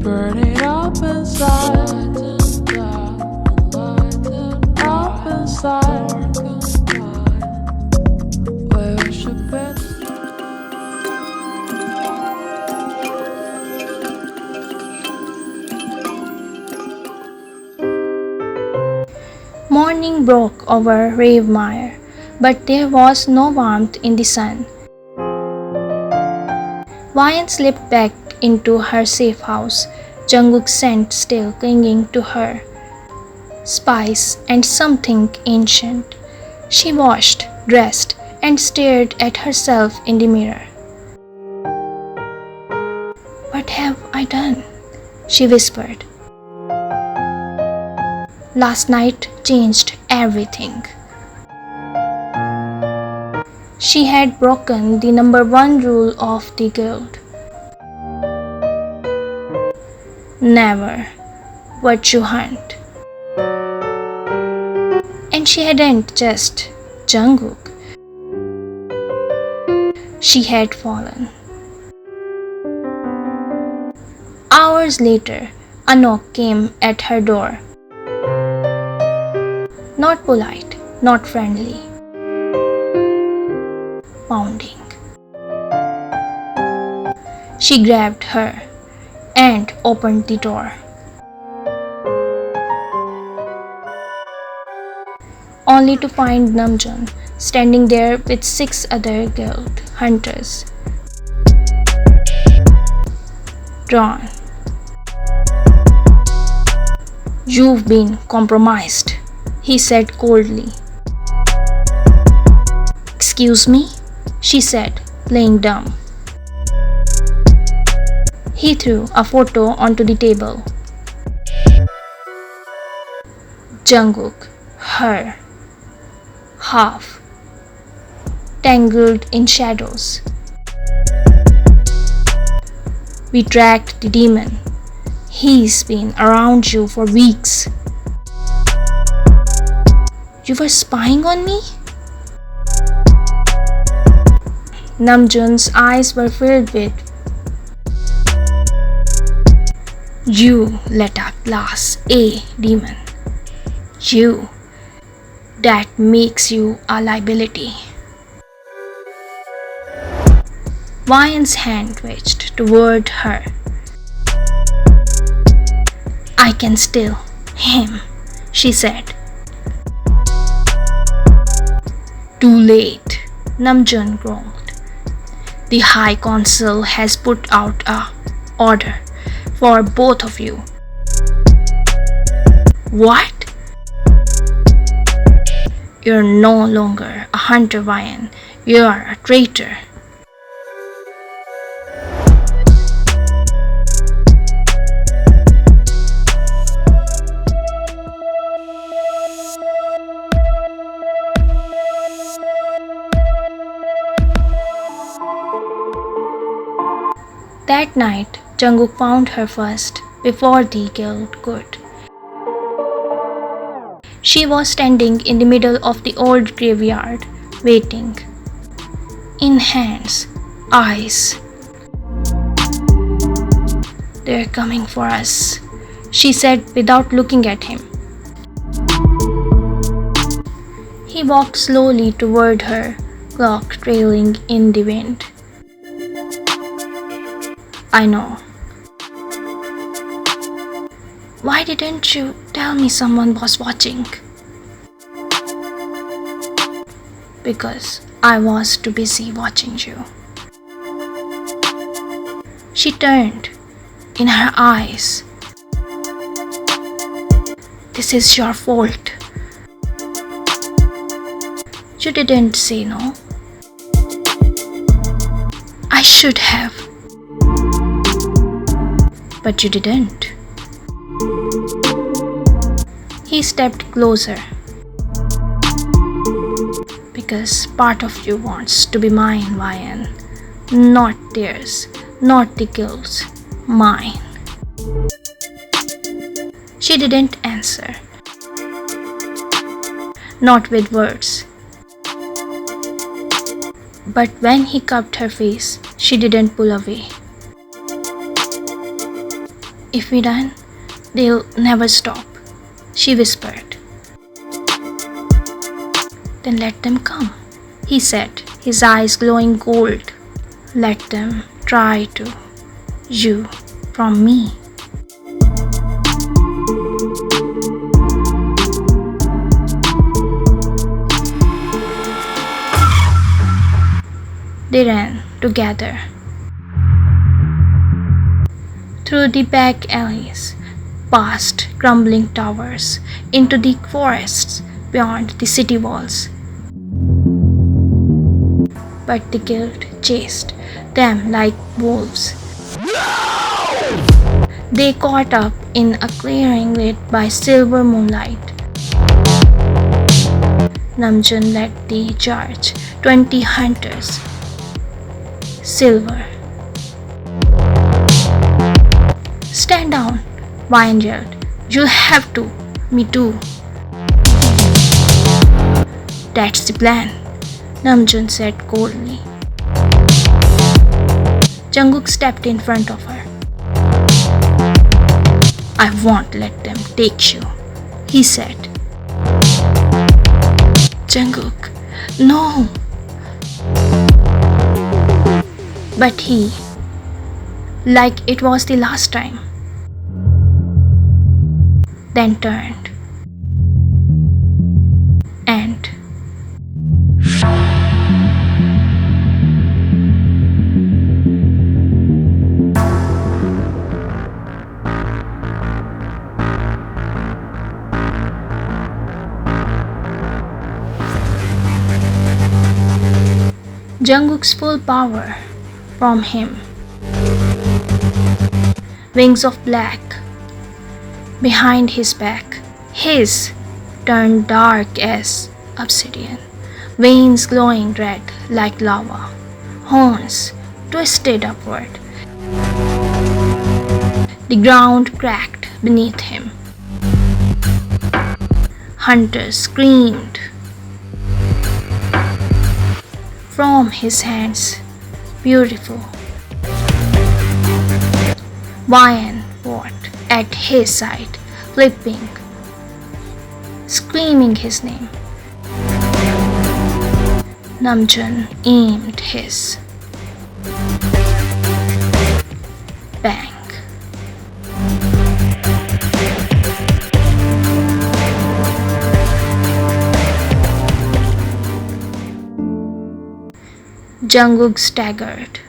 burn it up inside, up inside, where we should be. Morning broke over Ravemire, but there was no warmth in the sun. D.aYn slipped back into her safe house, Jungkook's scent still clinging to her. Spice and something ancient. She washed, dressed, and stared at herself in the mirror. "What have I done?" she whispered. Last night changed everything. She had broken the number one rule of the guild. Never virtue hunt. And she hadn't just Jungkook. She had fallen. Hours later, a knock came at her door. Not polite, not friendly. Pounding. She grabbed her and opened the door. Only to find Namjoon standing there with 6 other guild hunters. Drawn. "You've been compromised," he said coldly. "Excuse me?" she said, playing dumb. He threw a photo onto the table. Jungkook, her, half, tangled in shadows. "We tracked the demon. He's been around you for weeks." "You were spying on me?" Namjoon's eyes were filled with, "You let a Class A demon. You. That makes you a liability." D.aYn's hand twitched toward her. "I can still him," she said. "Too late," Namjoon groaned. "The High Council has put out a order for both of you." "What?" "You're no longer a hunter, D.aYn. You're a traitor." That night, Jungkook found her first, before the guild could. She was standing in the middle of the old graveyard, waiting. In hands, eyes. "They're coming for us," she said without looking at him. He walked slowly toward her, cloak trailing in the wind. "I know. Why didn't you tell me someone was watching?" "Because I was too busy watching you." She turned. In her eyes, "This is your fault. You didn't say no." "I should have." "But you didn't." He stepped closer. "Because part of you wants to be mine, D.aYn. Not theirs, not the guild's, mine." She didn't answer. Not with words. But when he cupped her face, she didn't pull away. If we run, they'll never stop, she whispered. Then let them come, he said, his eyes glowing gold. Let them try to. You from me. They ran together through the back alleys, past crumbling towers, into the forests beyond the city walls. But the guild chased them like wolves. They caught up in a clearing lit by silver moonlight. Namjoon led the charge, 20 hunters. Silver. Stand down, D.aYn yelled. You have to. Me too. That's the plan, Namjoon said coldly. Jungkook stepped in front of her. I won't let them take you, he said. Jungkook, no. But he, like it was the last time, then turned and Jungkook's full power from him. Wings of black behind his back. His turned dark as obsidian. Veins glowing red like lava. Horns twisted upward. The ground cracked beneath him. Hunters screamed. From his hands, beautiful. D.aYn fought at his side, flipping, screaming his name. Namjoon aimed his. Bang. Jungkook staggered.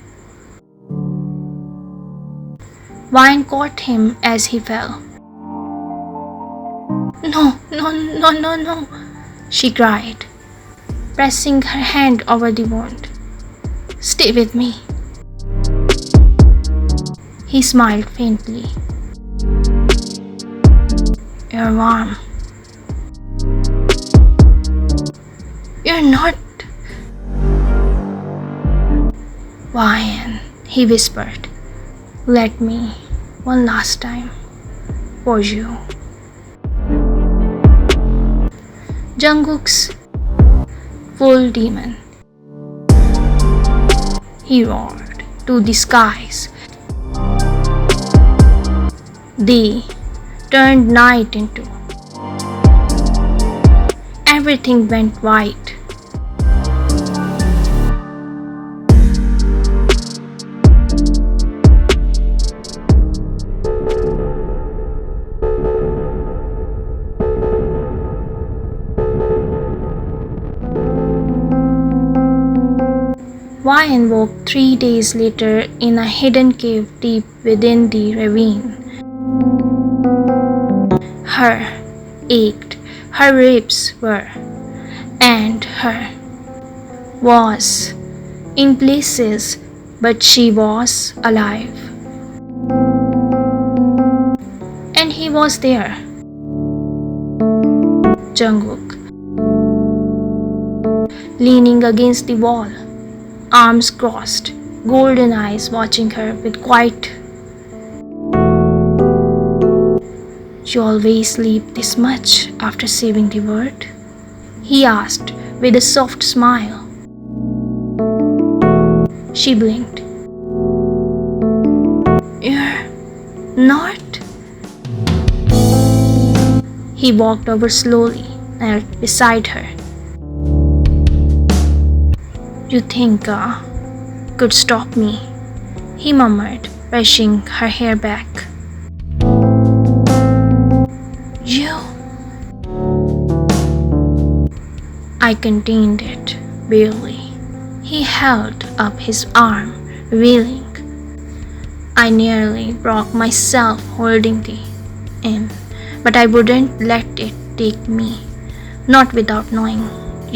D.aYn caught him as he fell. No, she cried, pressing her hand over the wound. Stay with me. He smiled faintly. You're warm. You're not. D.aYn, he whispered. Let me one last time for you. Jungkook's full demon. He roared to the skies. They turned night into. Everything went white. D.aYn woke 3 days later in a hidden cave deep within the ravine. Her ached, her ribs were, and her was in places, but she was alive. And he was there. Jungkook, leaning against the wall, arms crossed, golden eyes watching her with quiet. You always sleep this much after saving the world? He asked with a soft smile. She blinked. You're not? He walked over slowly, knelt beside her. "You think, could stop me?" he murmured, brushing her hair back. "You?" I contained it, barely. He held up his arm, reeling. "I nearly broke myself holding thee in, but I wouldn't let it take me, not without knowing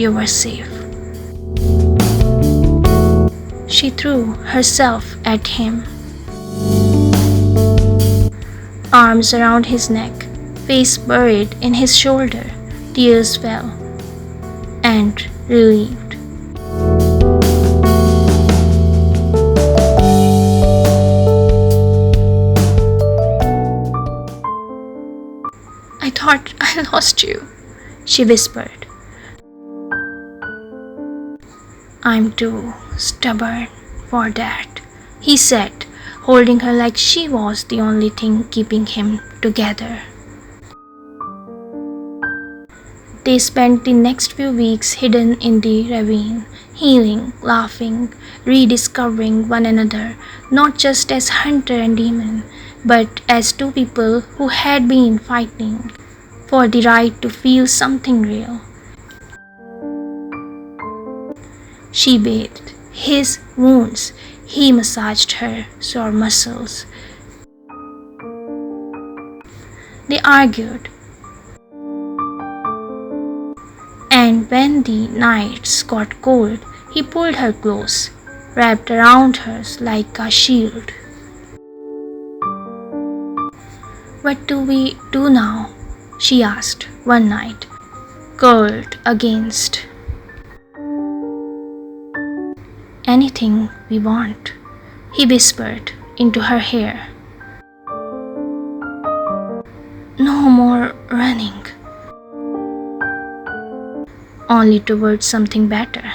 you were safe." She threw herself at him, arms around his neck, face buried in his shoulder. Tears fell, and relieved. "I thought I lost you," she whispered. "I'm too stubborn for that," he said, holding her like she was the only thing keeping him together. They spent the next few weeks hidden in the ravine, healing, laughing, rediscovering one another, not just as hunter and demon, but as two people who had been fighting for the right to feel something real. She bathed his wounds. He massaged her sore muscles. They argued. And when the nights got cold, he pulled her close, wrapped around her like a shield. "What do we do now?" she asked one night, curled against. "Anything we want," he whispered into her hair. "No more running. Only towards something better."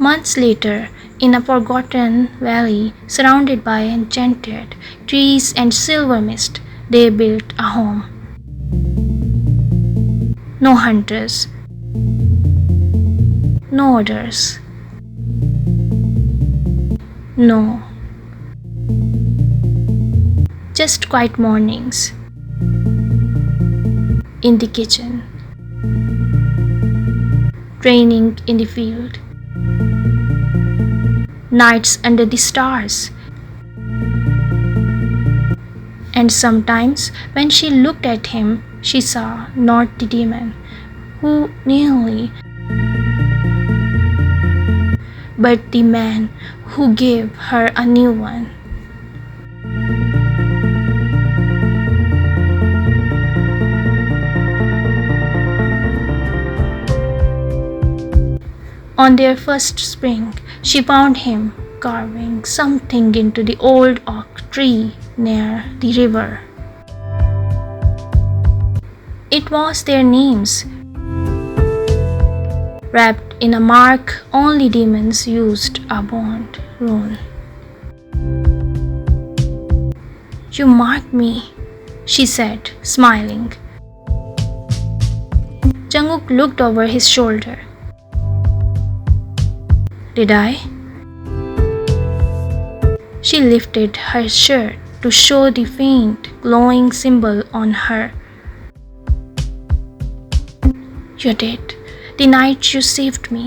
Months later, in a forgotten valley surrounded by enchanted trees and silver mist, they built a home. No hunters, no orders, no. Just quiet mornings in the kitchen, training in the field, nights under the stars. And sometimes when she looked at him, she saw not the demon who knew, but the man who gave her a new one. On their first spring, she found him carving something into the old oak tree near the river. It was their names, wrapped in a mark only demons used, a bond rune. "You marked me," she said, smiling. Jungkook looked over his shoulder. "Did I?" She lifted her shirt to show the faint, glowing symbol on her. "You did, the night you saved me."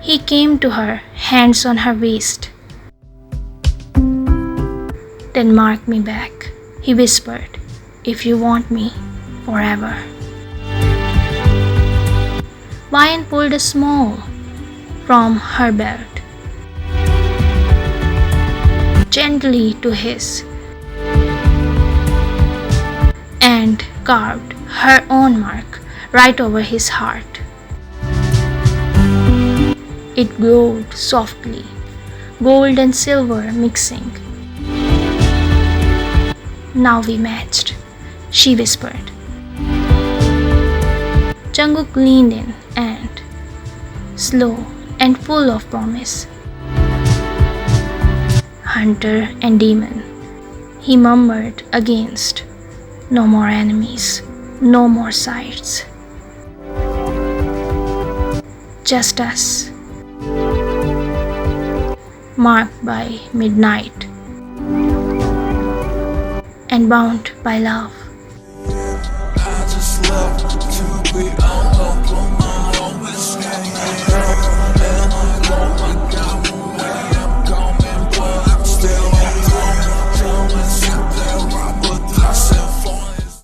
He came to her, hands on her waist. "Then mark me back," he whispered, "if you want me forever." D.aYn pulled a small from her belt, gently to his, and carved her own mark right over his heart. It glowed softly, gold and silver mixing. Now we matched, she whispered. Jungkook leaned in and, slow and full of promise, hunter and demon, he murmured against. No more enemies, no more sides. Just us, marked by midnight and bound by love. I just love to be on